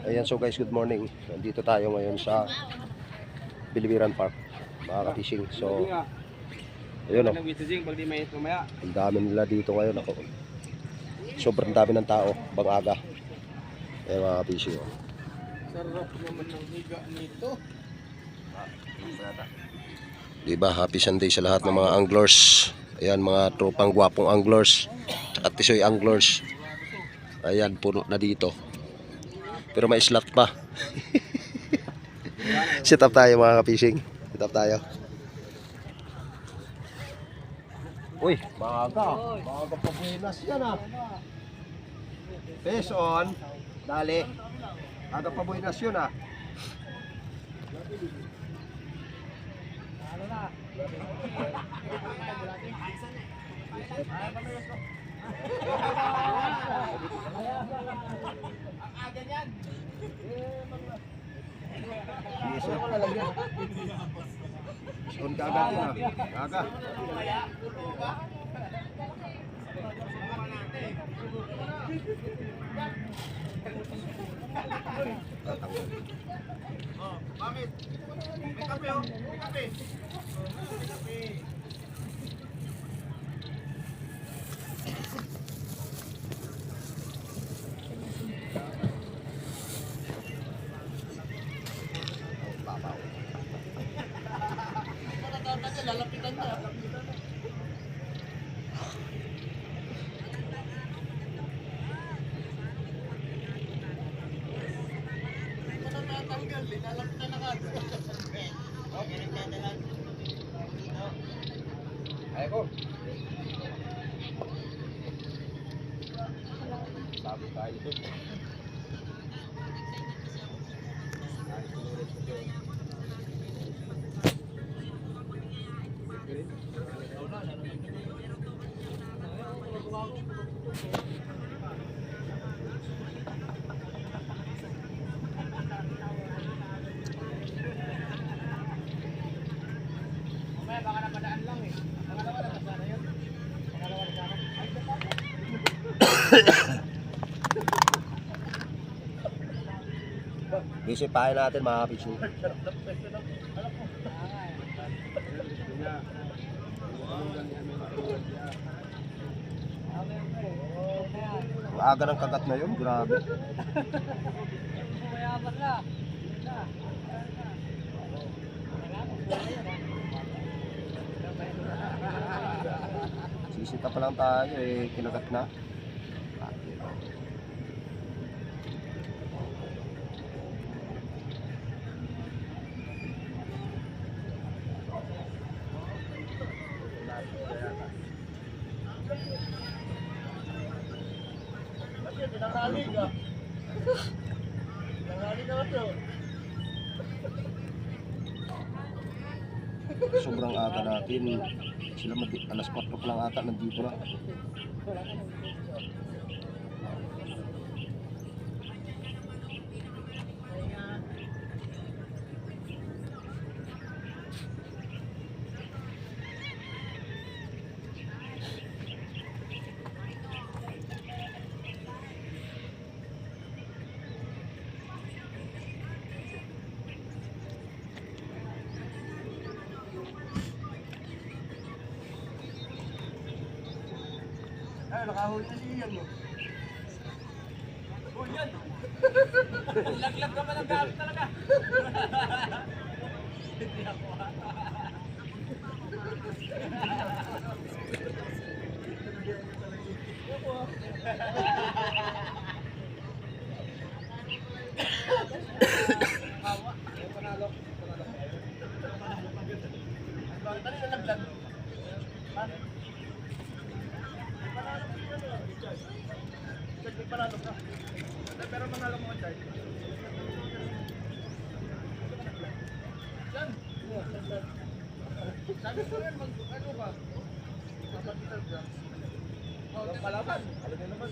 Ayan, so guys, good morning. Nandito tayo ngayon sa Bilibiran Park, mga ka-fishing. So, ayun o. Ang dami nila dito ngayon ako. Sobrang dami ng tao, bangaga. Ayan mga ka-fishing o. Sarap naman ng higa nito. Diba, happy Sunday sa lahat ng mga anglers. Ayan, mga tropang gwapong anglers at tisoy anglers. Ayan, puno na dito. Pero may slot pa. Sit up tayo mga ka-fishing. Sit up tayo. Uy, maaga. Maaga pa buenas yan ah. Face on. Dali. Aga pa buenas yun ah. Isa ko na lang yan. Son kagat na. Kaga. Oh, pamit. May kape oh. May kape. Lalapitan na. Natatanggal, lalapitan na ka. Okay, nagdadalan. Ay ko. Sabi tayo dito. Baka napadaan lang eh. Pangalawa na sana yun. Pangalawa na sana. Bisipahin natin mga ka-fishing. Ang aga ng kagat na yun, grabe. Mayaman na. Sisita pa lang tayo eh, kinagat na. Pinangali ka. Pinangali ka ito. Sobrang aga natin. Sila alas 4 pa lang ata nandito na. Ay, nakahuli na siya mo. Oh, yan. Laglag ka pa ng gamit talaga. Hindi ako. Hawa. Panalo. Bakit tayo nalaglag? Panalo ka. Pero manalo mo ka, yan. Sabi ko yan, ano ba? Kapag kita dyan. Palaban. Alam niyo naman.